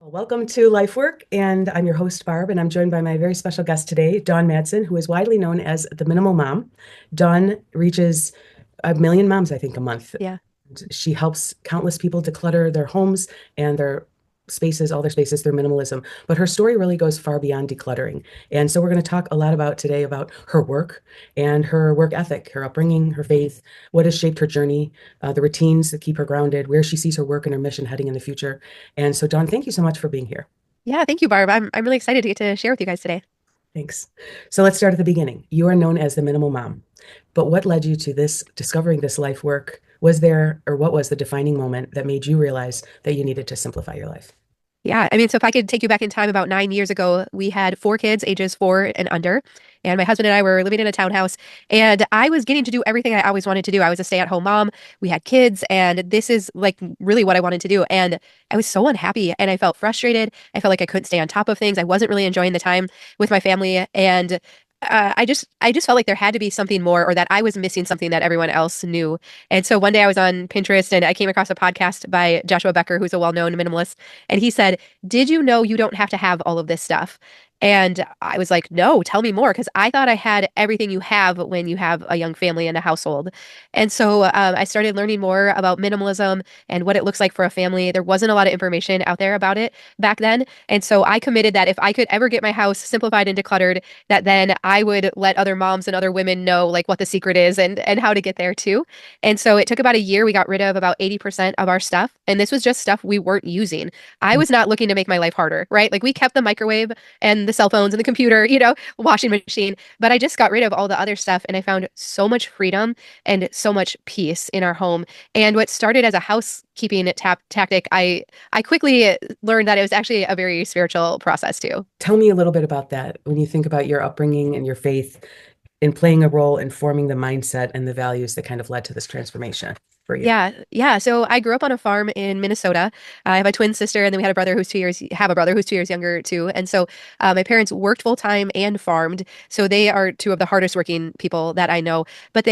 Welcome to Life Work, and I'm your host, Barb, and I'm joined by my very special guest today, Dawn Madsen, who is widely known as the Minimal Mom. Dawn reaches 1 million moms, I think, a month. Yeah. She helps countless people declutter their homes and their spaces, all their spaces, their minimalism. But her story really goes far beyond decluttering. And so we're going to talk a lot about today about her work and her work ethic, her upbringing, her faith, what has shaped her journey, the routines that keep her grounded, where she sees her work and her mission heading in the future. And so, Dawn, thank you so much for being here. Yeah, thank you, Barb. I'm really excited to get to share with you guys today. Thanks. So let's start at the beginning. You are known as the minimal mom, but what led you to this, discovering this life work? Was there, or what was the defining moment that made you realize that you needed to simplify your life? Yeah, I mean, so if I could take you back in time about 9 years ago, we had four kids, ages 4 and under, and my husband and I were living in a townhouse, and I was getting to do everything I always wanted to do. I was a stay-at-home mom. We had kids, and this is like really what I wanted to do. And I was so unhappy, and I felt frustrated. I felt like I couldn't stay on top of things. I wasn't really enjoying the time with my family, and I just felt like there had to be something more, or that I was missing something that everyone else knew. And so one day I was on Pinterest and I came across a podcast by Joshua Becker, who's a well-known minimalist, and he said, "Did you know you don't have to have all of this stuff?" And I was like, "No, tell me more," because I thought I had everything you have when you have a young family and a household. And so I started learning more about minimalism and what it looks like for a family. There wasn't a lot of information out there about it back then. And so I committed that if I could ever get my house simplified and decluttered, that then I would let other moms and other women know like what the secret is and how to get there too. And so it took about a year. We got rid of about 80% of our stuff. And this was just stuff we weren't using. I was not looking to make my life harder, right? Like we kept the microwave and the cell phones and the computer, washing machine, but I just got rid of all the other stuff and I found so much freedom and so much peace in our home. And what started as a housekeeping tactic, I quickly learned that it was actually a very spiritual process too. Tell me a little bit about that. When you think about your upbringing and your faith in playing a role in forming the mindset and the values that kind of led to this transformation for you. Yeah, yeah. So I grew up on a farm in Minnesota. I have a twin sister, and then we had a brother who's 2 years, have a brother who's 2 years younger too. And so my parents worked full time and farmed. So they are two of the hardest working people that I know. But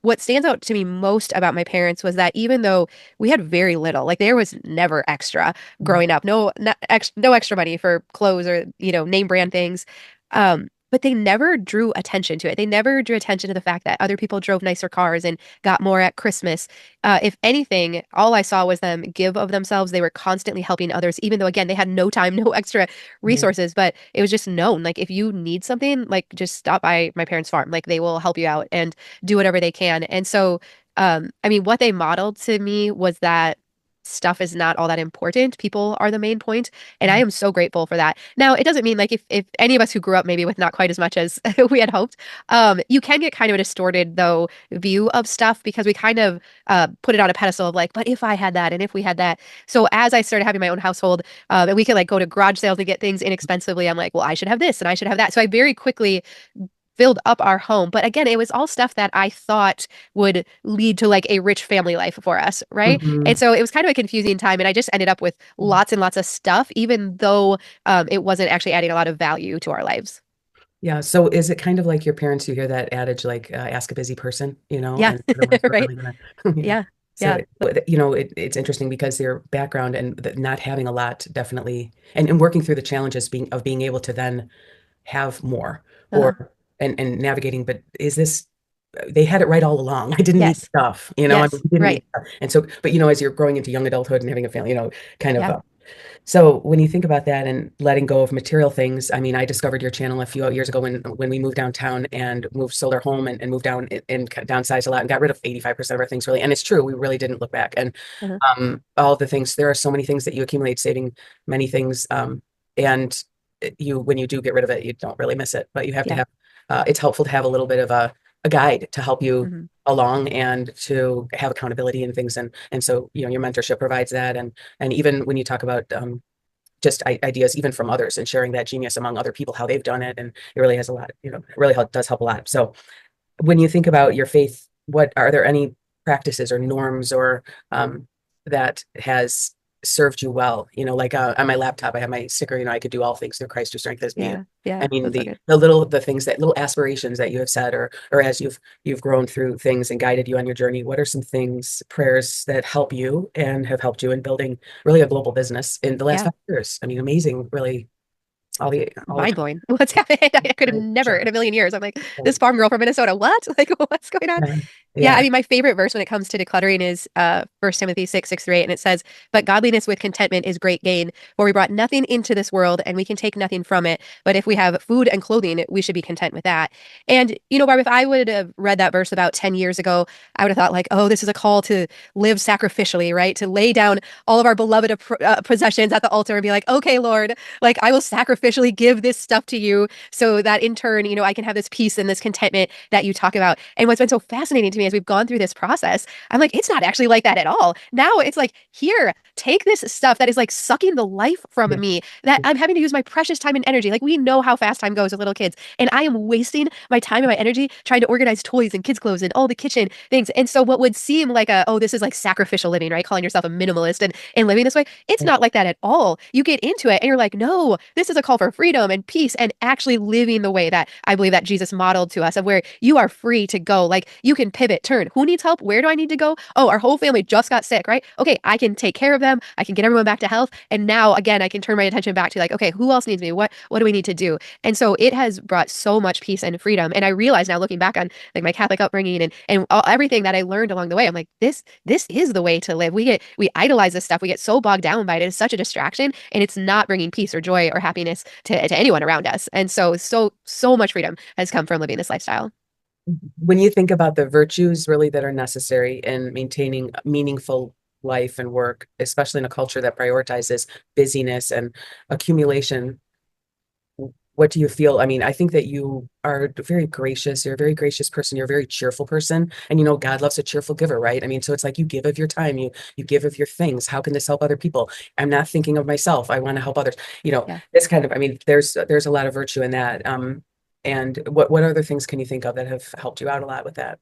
what stands out to me most about my parents was that even though we had very little, like there was never extra growing up, no extra money for clothes or name brand things. But they never drew attention to it. They never drew attention to the fact that other people drove nicer cars and got more at Christmas. If anything, all I saw was them give of themselves. They were constantly helping others, even though, again, they had no time, no extra Yeah. resources. But it was just known, like, if you need something, like, just stop by my parents' farm. Like, they will help you out and do whatever they can. And so, I mean, what they modeled to me was that stuff is not all that important. People are the main point, and I am so grateful for that. Now, it doesn't mean like if any of us who grew up maybe with not quite as much as we had hoped, you can get kind of a distorted though view of stuff because we kind of put it on a pedestal of like, but if I had that and if we had that. So as I started having my own household, and we could like go to garage sales and get things inexpensively, I'm like, well, I should have this and I should have that. So I very quickly filled up our home. But again, it was all stuff that I thought would lead to like a rich family life for us, right? And Mhm. so it was kind of a confusing time. And I just ended up with lots and lots of stuff, even though it wasn't actually adding a lot of value to our lives. Yeah. So is it kind of like your parents, you hear that adage, like, ask a busy person, Yeah. and otherwise we're Right. really gonna, yeah. Yeah. So, Yeah. it's interesting because their background and not having a lot definitely, and working through the challenges being able to then have more Uh-huh. or, and navigating, but they had it right all along. I didn't need Yes. stuff, I mean, Yes. we didn't need Right. stuff. And so, but as you're growing into young adulthood and having a family, kind of, Yeah. so when you think about that and letting go of material things, I mean, I discovered your channel a few years ago when we moved downtown and sold our home and moved down and downsized a lot and got rid of 85% of our things really. And it's true, we really didn't look back. And Uh-huh. all the things, there are so many things that you accumulate, saving many things. And when you do get rid of it, you don't really miss it, but you have to Yeah. have, it's helpful to have a little bit of a guide to help you Hmm. along and to have accountability and things. And so, your mentorship provides that. And even when you talk about, just ideas even from others and sharing that genius among other people, how they've done it. And it really has a lot, it really does help a lot. So when you think about your faith, what are there any practices or norms or that has served you well. Like on my laptop, I have my sticker, I could do all things through Christ who strengthens me. Yeah. I Yeah. mean, That's so the good. the little the things that little aspirations that you have said, or as you've grown through things and guided you on your journey, what are some things, prayers that help you and have helped you in building really a global business in the last Yeah. 5 years? I mean, amazing, really, all the Mind blowing. What's happening? I could have time. never in Sure. a million years. I'm like, this farm girl from Minnesota. What? Like, what's going on? Yeah. Yeah, I Yeah. mean, my favorite verse when it comes to decluttering is 1 Timothy 6:6-8, and it says, "But godliness with contentment is great gain, for we brought nothing into this world, and we can take nothing from it. But if we have food and clothing, we should be content with that." And Barb, if I would have read that verse about 10 years ago, I would have thought like, "Oh, this is a call to live sacrificially, right? To lay down all of our beloved possessions at the altar and be like, okay, Lord, like I will sacrificially give this stuff to you, so that in turn, I can have this peace and this contentment that you talk about." And what's been so fascinating to me as we've gone through this process, I'm like, it's not actually like that at all. Now it's like, here, take this stuff that is like sucking the life from Yeah. me, that I'm having to use my precious time and energy. Like, we know how fast time goes with little kids. And I am wasting my time and my energy trying to organize toys and kids' clothes and all the kitchen things. And so, what would seem like oh, this is like sacrificial living, right? Calling yourself a minimalist and living this way, it's Yeah. not like that at all. You get into it and you're like, no, this is a call for freedom and peace and actually living the way that I believe that Jesus modeled to us, of where you are free to go. Like, you can pivot, turn. Who needs help? Where do I need to go? Oh, our whole family just got sick, right? Okay, I can take care of them. I can get everyone back to health. And now again, I can turn my attention back to like, okay, who else needs me? What do we need to do? And so it has brought so much peace and freedom. And I realize now, looking back on like my Catholic upbringing and everything that I learned along the way, I'm like, this is the way to live. We idolize this stuff. We get so bogged down by it. It's such a distraction, and it's not bringing peace or joy or happiness to anyone around us. And so much freedom has come from living this lifestyle. When you think about the virtues really that are necessary in maintaining a meaningful life and work, especially in a culture that prioritizes busyness and accumulation, what do you feel? I mean, I think that you are very gracious. You're a very gracious person. You're a very cheerful person. And God loves a cheerful giver, right? I mean, so it's like you give of your time, you give of your things. How can this help other people? I'm not thinking of myself. I want to help others. Yeah. This kind of, I mean, there's a lot of virtue in that. And what other things can you think of that have helped you out a lot with that?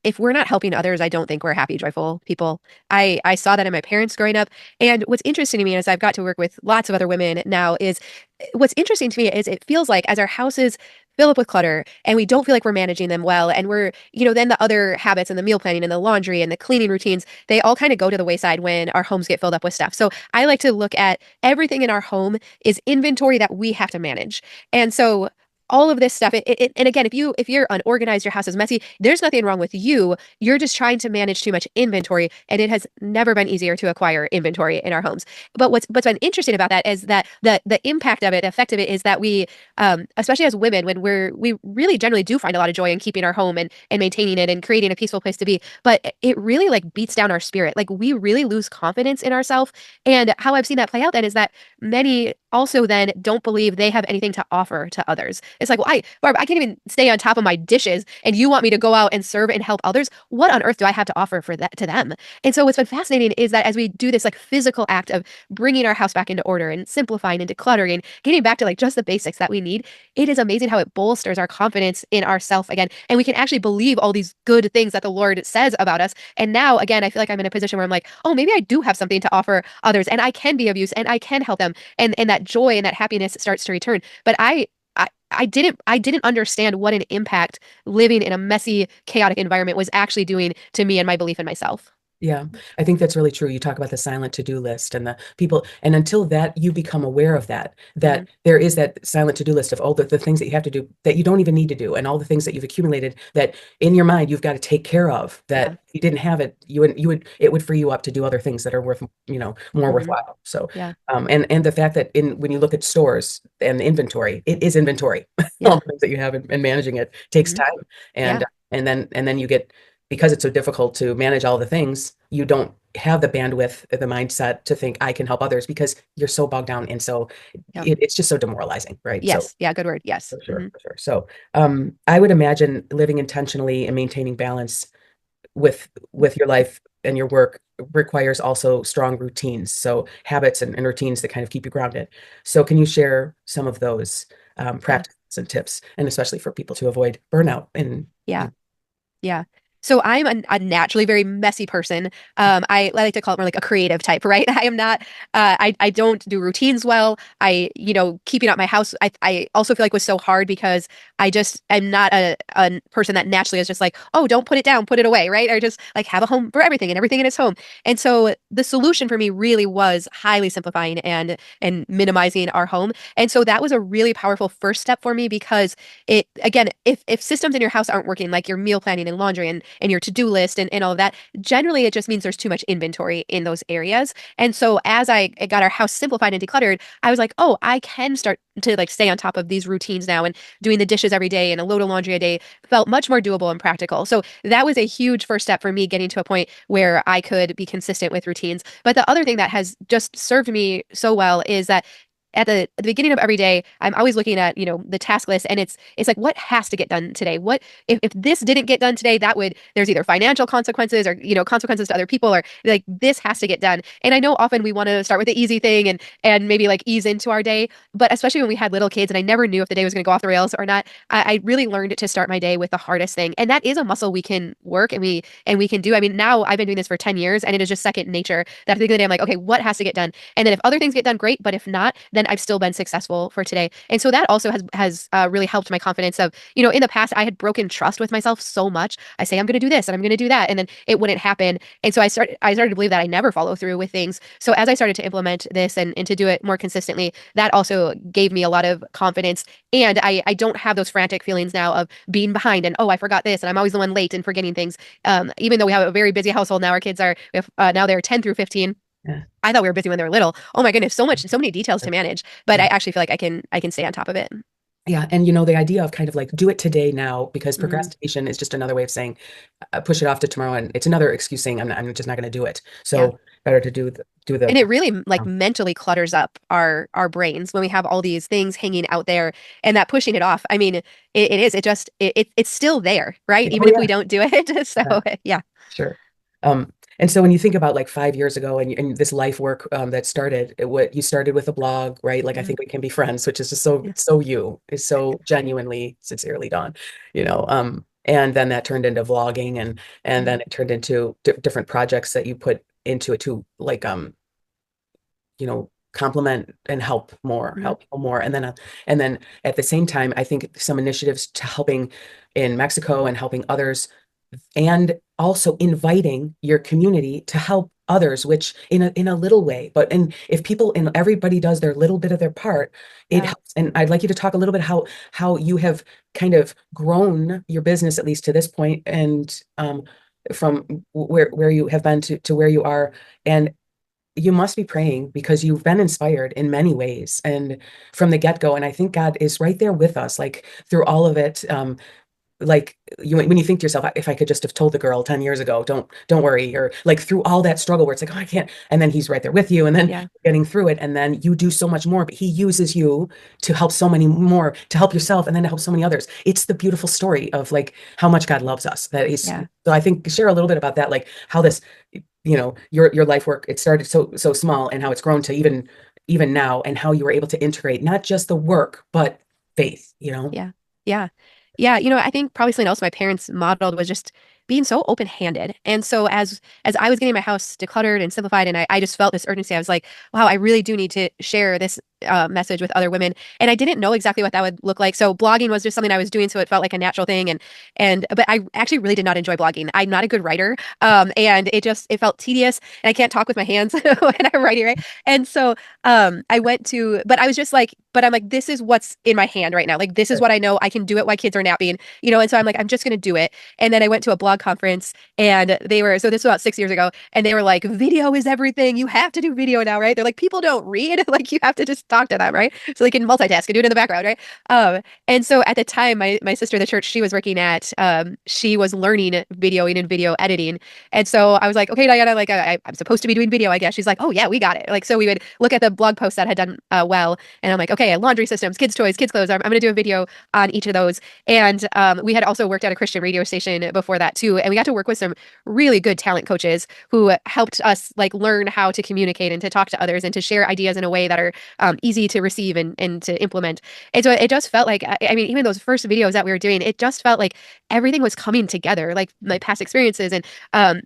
If we're not helping others, I don't think we're happy, joyful people. I saw that in my parents growing up. And what's interesting to me as I've got to work with lots of other women now is what's interesting to me is it feels like as our houses fill up with clutter and we don't feel like we're managing them well, and we're, then the other habits and the meal planning and the laundry and the cleaning routines, they all kind of go to the wayside when our homes get filled up with stuff. So I like to look at everything in our home is inventory that we have to manage. And so all of this stuff, and again, if you're unorganized, your house is messy, there's nothing wrong with you. You're just trying to manage too much inventory, and it has never been easier to acquire inventory in our homes. But what's been interesting about that is that the impact of it, the effect of it, is that we, especially as women, when we really generally do find a lot of joy in keeping our home and maintaining it and creating a peaceful place to be, but it really like beats down our spirit. Like, we really lose confidence in ourselves. And how I've seen that play out then is that many also then don't believe they have anything to offer to others. It's like, well, Barb, I can't even stay on top of my dishes, and you want me to go out and serve and help others. What on earth do I have to offer for that to them? And so what's been fascinating is that as we do this like physical act of bringing our house back into order and simplifying and decluttering, getting back to like just the basics that we need, it is amazing how it bolsters our confidence in ourself again. And we can actually believe all these good things that the Lord says about us. And now, again, I feel like I'm in a position where I'm like, oh, maybe I do have something to offer others, and I can be of use, and I can help them. And that joy and that happiness starts to return. But I didn't understand what an impact living in a messy, chaotic environment was actually doing to me and my belief in myself. Yeah, I think that's really true. You talk about the silent to-do list and the people, and until that you become aware of that, Hmm. that there is that silent to-do list of all the things that you have to do that you don't even need to do, and all the things that you've accumulated that in your mind you've got to take care of, that Yeah. if you didn't have it, it would free you up to do other things that are worth, more Hmm. worthwhile. So, Yeah. and the fact that when you look at stores and the inventory, it is inventory. All Yeah. the things that you have and managing it takes Hmm. time. Yeah. And then you get, because it's so difficult to manage all the things, you don't have the bandwidth, the mindset to think I can help others because you're so bogged down. And so Yep. it's just so demoralizing, right? So Yes. Yeah. Good word. Yes. for sure, Hmm. for sure. So I would imagine living intentionally and maintaining balance with your life and your work requires also strong routines. So habits and routines that kind of keep you grounded. So can you share some of those Yeah. practices and tips, and especially for people to avoid burnout and Yeah. Yeah. So I'm a naturally very messy person. I like to call it more like a creative type, right? I am not, I don't do routines well. Keeping up my house, I also feel like was so hard because I just am not a person that naturally is just like, oh, don't put it down, put it away, right? Or just like have a home for everything and everything in its home. And so the solution for me really was highly simplifying and minimizing our home. And so that was a really powerful first step for me because it again, if systems in your house aren't working, like your meal planning and laundry and your to-do list and all of that, generally it just means there's too much inventory in those areas. And so as I got our house simplified and decluttered, I was like, oh, I can start to like stay on top of these routines now, and doing the dishes every day and a load of laundry a day felt much more doable and practical. So that was a huge first step for me getting to a point where I could be consistent with routines. But the other thing that has just served me so well is that at the beginning of every day, I'm always looking at, the task list, and it's like what has to get done today? What if this didn't get done today, that would there's either financial consequences or, consequences to other people, or like this has to get done. And I know often we want to start with the easy thing and maybe like ease into our day, but especially when we had little kids and I never knew if the day was going to go off the rails or not, I really learned to start my day with the hardest thing. And that is a muscle we can work and we can do. I mean, now I've been doing this for 10 years and it is just second nature that at the beginning of the day, I'm like, okay, what has to get done? And then if other things get done, great. But if not, then I've still been successful for today. And so that also has really helped my confidence of, in the past I had broken trust with myself so much. I say I'm going to do this and I'm going to do that, and then it wouldn't happen. And so I started to believe that I never follow through with things. So as I started to implement this and to do it more consistently, that also gave me a lot of confidence. And I don't have those frantic feelings now of being behind and, oh, I forgot this and I'm always the one late and forgetting things. Even though we have a very busy household now, our kids are now they're 10 through 15. Yeah. I thought we were busy when they were little. Oh my goodness, so many details to manage. But I Yeah. actually feel like I can stay on top of it. Yeah. And the idea of kind of like do it today now, because Hmm. procrastination is just another way of saying push it off to tomorrow. And it's another excuse saying I'm just not going to do it. Yeah. So better to do the And it really like um, mentally clutters up our brains when we have all these things hanging out there and that pushing it off. I mean, it is. It just it's still there, right? oh Even if we yeah. don't do it. So Yeah. yeah. Sure. And so when you think about like 5 years ago and this life work that started, what you started with a blog, right? Like I Mhm. think we can be friends, which is just so Yeah. so you is so genuinely, sincerely done, And then that turned into vlogging, and Mhm. then it turned into different projects that you put into it to like complement and Mhm. help people more. And then at the same time, I think some initiatives to helping in Mexico and helping others, and also inviting your community to help others, which in a little way, but and if people and everybody does their little bit of their part, it Yeah. helps. And I'd like you to talk a little bit how you have kind of grown your business at least to this point, and from where you have been to where you are. And you must be praying because you've been inspired in many ways and from the get-go. And I think God is right there with us, like through all of it. Like when you think to yourself, if I could just have told the girl 10 years ago, don't worry, or like through all that struggle where it's like, oh, I can't, and then he's right there with you, and then Yeah. getting through it, and then you do so much more, but he uses you to help so many more, to help yourself, and then to help so many others. It's the beautiful story of like how much God loves us. That is, Yeah. so I think share a little bit about that, like how this, your life work, it started so small and how it's grown to even now, and how you were able to integrate not just the work, but faith. Yeah. Yeah. Yeah. I think probably something else my parents modeled was just being so open-handed. And so as I was getting my house decluttered and simplified, and I just felt this urgency, I was like, wow, I really do need to share this message with other women. And I didn't know exactly what that would look like. So blogging was just something I was doing, so it felt like a natural thing. And but I actually really did not enjoy blogging. I'm not a good writer. And it felt tedious, and I can't talk with my hands when I'm writing, right? And so I went to, but I was just like, but I'm like, this is what's in my hand right now. Like, this is what I know. I can do it while kids are napping, and so I'm like, I'm just going to do it. And then I went to a blog conference, and so this was about 6 years ago, and they were like, video is everything. You have to do video now, right? They're like, people don't read. Like, you have to just talk to them, right? So they can multitask and do it in the background, right? And so at the time, my sister, the church she was working at, she was learning videoing and video editing. And so I was like, okay, Diana, like, I'm supposed to be doing video, I guess. She's like, oh, yeah, we got it. Like, so we would look at the blog posts that had done well. And I'm like, okay, laundry systems, kids' toys, kids' clothes. I'm going to do a video on each of those. And we had also worked at a Christian radio station before that, too. too. And we got to work with some really good talent coaches who helped us like learn how to communicate and to talk to others and to share ideas in a way that are easy to receive and to implement. And so it just felt like, I mean, even those first videos that we were doing, it just felt like everything was coming together, like my past experiences and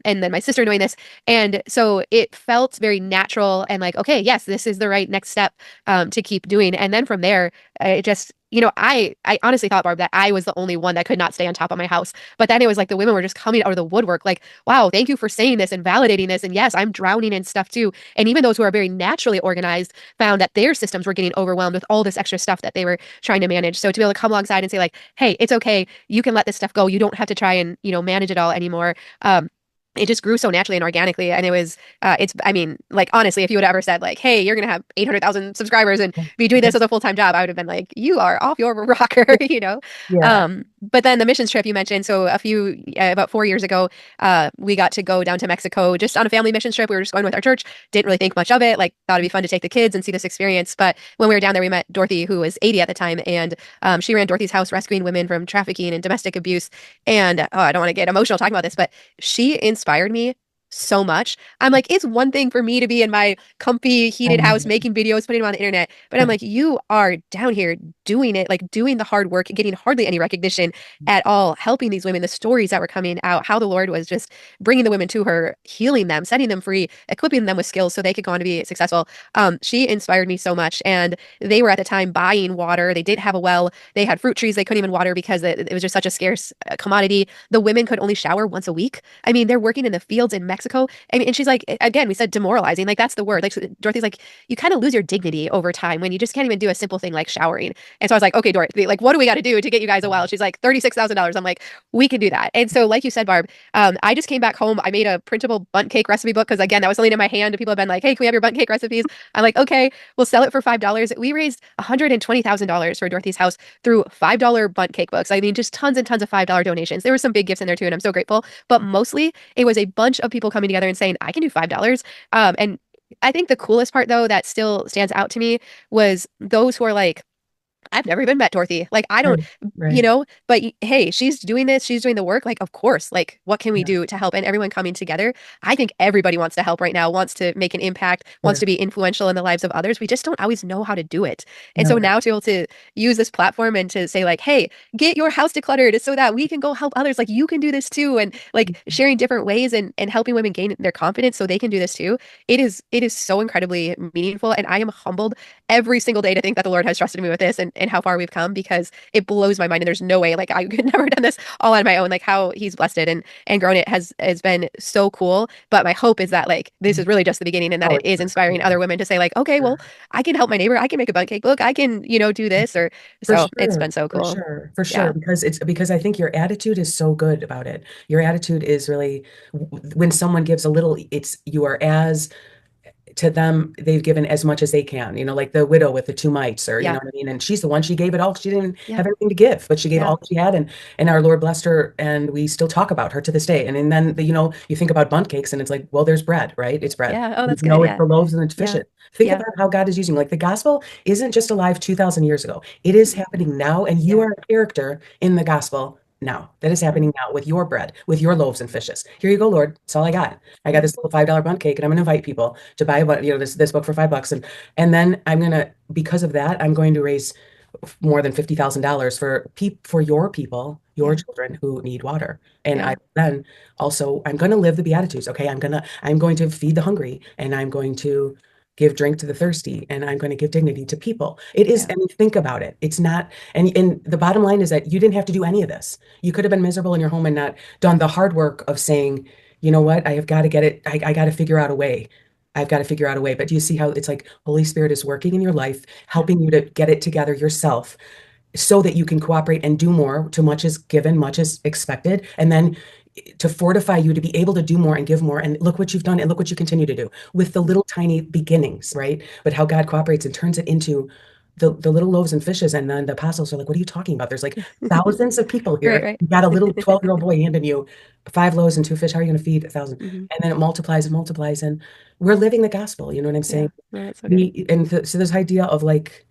then my sister doing this. And so it felt very natural and like, okay, yes, this is the right next step to keep doing. And then from there, it just, I honestly thought, Barb, that I was the only one that could not stay on top of my house. But then it was like the women were just coming out of the woodwork, like, wow, thank you for saying this and validating this. And yes, I'm drowning in stuff too. And even those who are very naturally organized found that their systems were getting overwhelmed with all this extra stuff that they were trying to manage. So to be able to come alongside and say, like, hey, it's okay. You can let this stuff go. You don't have to try and, manage it all anymore. It just grew so naturally and organically. And it was, I mean, like, honestly, if you would have ever said, like, hey, you're going to have 800,000 subscribers and be doing this as a full-time job, I would have been like, you are off your rocker, you know? Yeah. But then the missions trip you mentioned, so about 4 years ago, we got to go down to Mexico just on a family mission trip. We were just going with our church, didn't really think much of it, like, thought it'd be fun to take the kids and see this experience. But when we were down there, we met Dorothy, who was 80 at the time, and she ran Dorothy's House, rescuing women from trafficking and domestic abuse. And I don't want to get emotional talking about this, but she inspired me so much. I'm like, it's one thing for me to be in my comfy, heated house Um, making videos, putting them on the internet, but I'm like, you are down here doing it, like doing the hard work, getting hardly any recognition at all, helping these women, the stories that were coming out, how the Lord was just bringing the women to her, healing them, setting them free, equipping them with skills so they could go on to be successful. She inspired me so much. And they were at the time buying water. They didn't have a well. They had fruit trees they couldn't even water because it was just such a scarce commodity. The women could only shower once a week. I mean, they're working in the fields in Mexico. I mean, and she's like, again, we said demoralizing. Like, that's the word. Like, so Dorothy's like, you kind of lose your dignity over time when you just can't even do a simple thing like showering. And so I was like, okay, Dorothy, like, what do we got to do to get you guys a well? She's like, $36,000. I'm like, we can do that. And so, like you said, Barb, I just came back home. I made a printable bundt cake recipe book because, again, that was something in my hand. People have been like, hey, can we have your bundt cake recipes? I'm like, okay, we'll sell it for $5. We raised $120,000 for Dorothy's House through $5 bundt cake books. I mean, just tons and tons of $5 donations. There were some big gifts in there too, and I'm so grateful. But mostly, it was a bunch of people coming together and saying, I can do $5. And I think the coolest part, though, that still stands out to me was those who are like, I've never even met Dorothy. Like, I don't, right. Right. but hey, she's doing this, she's doing the work. Like, of course, like, what can we Yeah. do to help? And everyone coming together. I think everybody wants to help right now, wants to make an impact, wants Sure. to be influential in the lives of others. We just don't always know how to do it. And so No. now to be able to use this platform and to say, like, hey, get your house decluttered so that we can go help others. Like, you can do this too. And like sharing different ways and helping women gain their confidence so they can do this too. It is so incredibly meaningful. And I am humbled every single day to think that the Lord has trusted me with this and how far we've come because it blows my mind. And there's no way, like, I could never done this all on my own. Like, how he's blessed it and grown it has been so cool. But my hope is that, like, this is really just the beginning and that Oh, it is inspiring other women to say, like, okay, well, sure. I can help my neighbor. I can make a bundt cake book. I can, do this or For so it's sure, been so for cool. sure, for sure. Yeah. Because I think your attitude is so good about it. Your attitude is really when someone gives a little, it's you are as to them, they've given as much as they can, like the widow with the two mites, or you know Yeah. what I mean? And she's the one, she gave it all. She didn't Yeah. have anything to give, but she gave Yeah. all she had, and our Lord blessed her, and we still talk about her to this day. And then you think about bundt cakes, and it's like, well, there's bread, right? It's bread. Yeah. Oh, You that's good. know, it's Yeah. the loaves and the Yeah. fishes. Think Yeah. about how God is using, like the gospel isn't just alive 2,000 years ago. It is happening now, and you Yeah. are a character in the gospel now. That is Mhm. happening now with your bread, with your loaves and fishes. Here you go, Lord. That's all I got. I got Yeah. this little $5 bundt cake, and I'm gonna invite people to buy this book for $5. And then I'm gonna, because of that, I'm going to raise more than $50,000 for your people, your Yeah. children who need water. And I Yeah. then also I'm going to live the Beatitudes. Okay, I'm going to feed the hungry, and I'm going to give drink to the thirsty, and I'm going to give dignity to people. It is, Yeah. I mean, think about it. It's not, and the bottom line is that you didn't have to do any of this. You could have been miserable in your home and not done the hard work of saying, you know what, I have got to get it. I got to figure out a way. I've got to figure out a way. But do you see how it's like Holy Spirit is working in your life, Yeah. helping you to get it together yourself so that you can cooperate and do more? Too much is given, much is expected. And then to fortify you to be able to do more and give more. And look what you've done and look what you continue to do with the little tiny beginnings, right? But how God cooperates and turns it into the little loaves and fishes. And then the apostles are like, what are you talking about? There's like thousands of people Right. here. Right. You got a little 12-year-old boy handing you 5 loaves and 2 fish. How are you going to feed 1,000? Hmm. And then it multiplies and multiplies. And we're living the gospel. You know what I'm Yeah. saying? No, that's so good. So this idea of like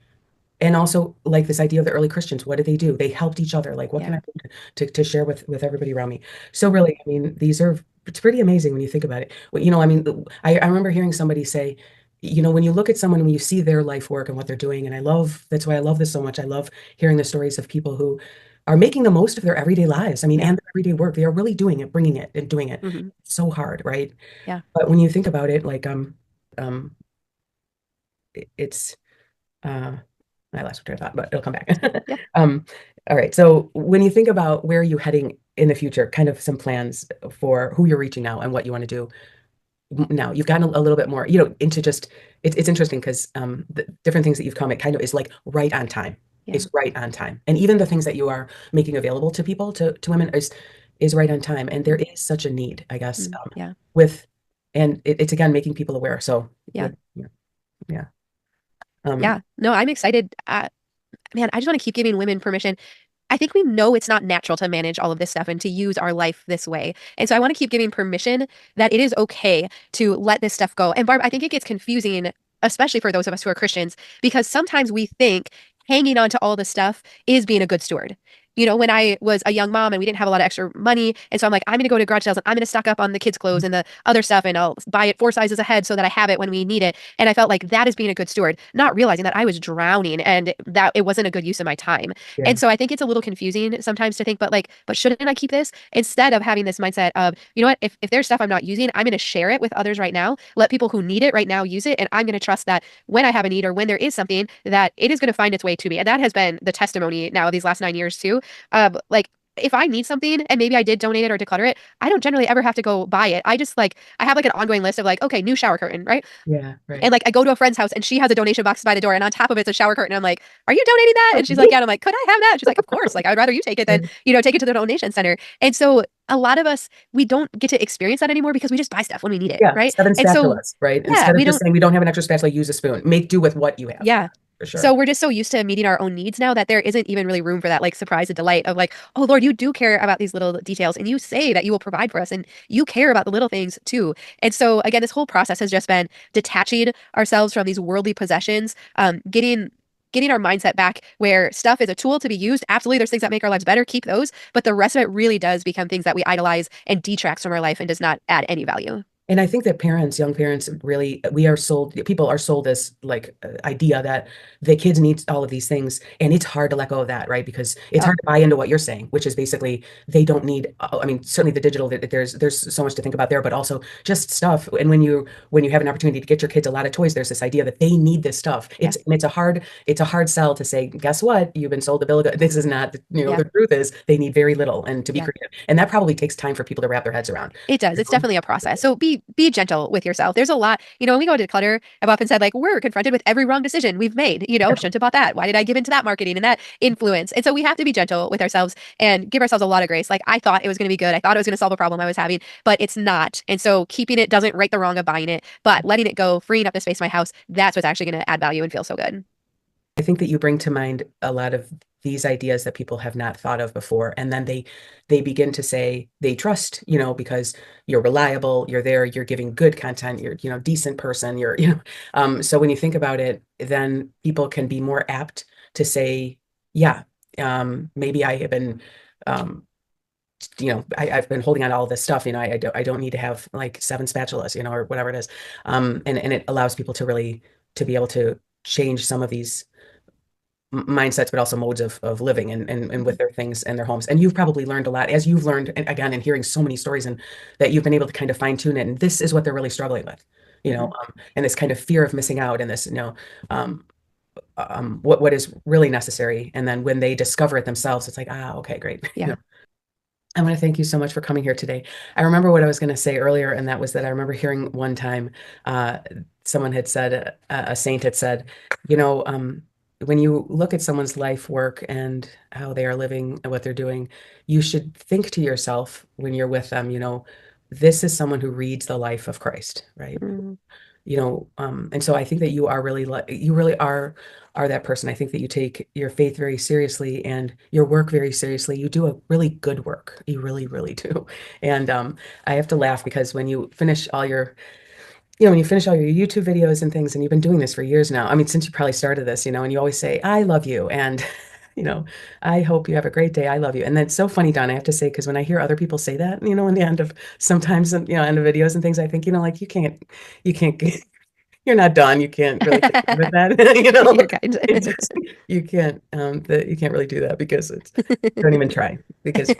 and also like this idea of the early Christians, what did they do? They helped each other. Like, what can Yeah. I do to share with everybody around me? So really, I mean, these are it's pretty amazing when you think about it. Well, I mean, I remember hearing somebody say, when you look at someone, when you see their life work and what they're doing, and that's why I love this so much. I love hearing the stories of people who are making the most of their everyday lives. I mean, Yeah. and their everyday work. They are really doing it, bringing it and doing it Hmm. so hard, right? Yeah. But when you think about it, like, um, it's uh I lost my train of thought, but it'll come back. Yeah. Um, all right. So when you think about where you're heading in the future, kind of some plans for who you're reaching now and what you want to do now, you've gotten a little bit more, into just it's interesting because the different things that you've come, it kind of is like right on time. Yeah. It's right on time. And even the things that you are making available to people, to women is right on time. And there Mm, is such a need, I guess, mm, yeah. with and it's again making people aware. So Yeah. yeah, yeah, yeah. Um, Yeah. No, I'm excited. Man, I just want to keep giving women permission. I think we know it's not natural to manage all of this stuff and to use our life this way. And so I want to keep giving permission that it is okay to let this stuff go. And Barb, I think it gets confusing, especially for those of us who are Christians, because sometimes we think hanging on to all this stuff is being a good steward. When I was a young mom and we didn't have a lot of extra money, and so I'm like, I'm going to go to garage sales and I'm going to stock up on the kids' clothes and the other stuff, and I'll buy it 4 sizes ahead so that I have it when we need it. And I felt like that is being a good steward, not realizing that I was drowning and that it wasn't a good use of my time. yeah, And so I think it's a little confusing sometimes to think, but shouldn't I keep this? Instead of having this mindset of, you know what, if there's stuff I'm not using, I'm going to share it with others right now. Let people who need it right now use it. And I'm going to trust that when I have a need or when there is something, that it is going to find its way to me. And that has been the testimony now these last 9 years too. Like, if I need something and maybe I did donate it or declutter it, I don't generally ever have to go buy it. I just like, I have like an ongoing list of like, okay, new shower curtain, right? yeah, And right. like I go to a friend's house and she has a donation box by the door, and on top of it's a shower curtain. I'm like, "Are you donating that?" And she's like, "Yeah." And I'm like, "Could I have that?" And she's like, "Of course. Like I would rather you take it than, take it to the donation center." And so a lot of us, we don't get to experience that anymore because we just buy stuff when we need it, Yeah, right? seven And so spatulas, right? yeah, Instead of we just don't saying we don't have an extra spatula, use a spoon. Make do with what you have. yeah. For sure. So we're just so used to meeting our own needs now that there isn't even really room for that like surprise and delight of like, "Oh Lord, you do care about these little details and you say that you will provide for us and you care about the little things too." And so again, this whole process has just been detaching ourselves from these worldly possessions, getting our mindset back where stuff is a tool to be used. Absolutely, there's things that make our lives better, keep those, but the rest of it really does become things that we idolize and detracts from our life and does not add any value. And I think that young parents, really, people are sold this like idea that the kids need all of these things, and it's hard to let go of that, right? Because it's Yep. hard to buy into what you're saying, which is basically they don't need. I mean, certainly the digital, there's so much to think about there, but also just stuff. And when you have an opportunity to get your kids a lot of toys, there's this idea that they need this stuff. Yeah. It's a hard sell to say, guess what? You've been sold the bill of goods. This is not. Yeah. The truth is they need very little, and to be Yeah. creative, and that probably takes time for people to wrap their heads around. It does. You It's know? definitely a process. So be gentle with yourself. There's a lot, when we go to declutter, I've often said like we're confronted with every wrong decision we've made. Shouldn't have bought that. Why did I give into that marketing and that influence? And so we have to be gentle with ourselves and give ourselves a lot of grace. Like I thought it was going to be good. I thought it was going to solve a problem I was having, but it's not. And so keeping it doesn't right the wrong of buying it, but letting it go, freeing up the space in my house, that's what's actually going to add value and feel so good. I think that you bring to mind a lot of these ideas that people have not thought of before, and then they begin to say they trust, because you're reliable, you're there, you're giving good content, you're decent person, so when you think about it, then people can be more apt to say, yeah, maybe I have been I've been holding on to all this stuff, I don't need to have like seven spatulas, or whatever it is. And it allows people to really to be able to change some of these mindsets, but also modes of living and with Mhm. their things and their homes. And you've probably learned a lot as you've learned, and again, in hearing so many stories, and that you've been able to kind of fine tune it. And this is what they're really struggling with, Mhm. and this kind of fear of missing out, and this, um, what is really necessary. And then when they discover it themselves, it's like, okay, great. Yeah. I want to thank you so much for coming here today. I remember what I was going to say earlier, and that was that I remember hearing one time uh, someone had said, a saint had said, when you look at someone's life work and how they are living and what they're doing, you should think to yourself when you're with them, this is someone who reads the life of Christ, right? Mhm. And so I think that you really are that person. I think that you take your faith very seriously and your work very seriously. You do a really good work. You really, really do. And I have to laugh because when you finish all your when you finish all your YouTube videos and things, and you've been doing this for years now, I mean, since you probably started this, and you always say, I love you. And, you know, I hope you have a great day. I love you. And that's so funny, Don, I have to say, because when I hear other people say that, in the end of sometimes, end of videos and things, I think, like you can't, you're not done. You can't really get done with that. You're kind. It's, you can't really do that because don't even try because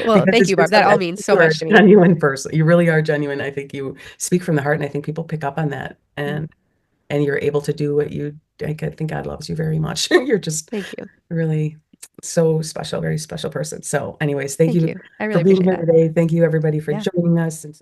Well, because thank it's you, Barb. just That all I means think so you are a much to me. genuine person. You really are genuine. I think you speak from the heart, and I think people pick up on that, Mm, and you're able to do what you. I think God loves you very much. You're just thank you. really so special, very special person. So, anyways, thank Thank you you. I for really being appreciate here that. today. Thank you, everybody, for Yeah. joining us. And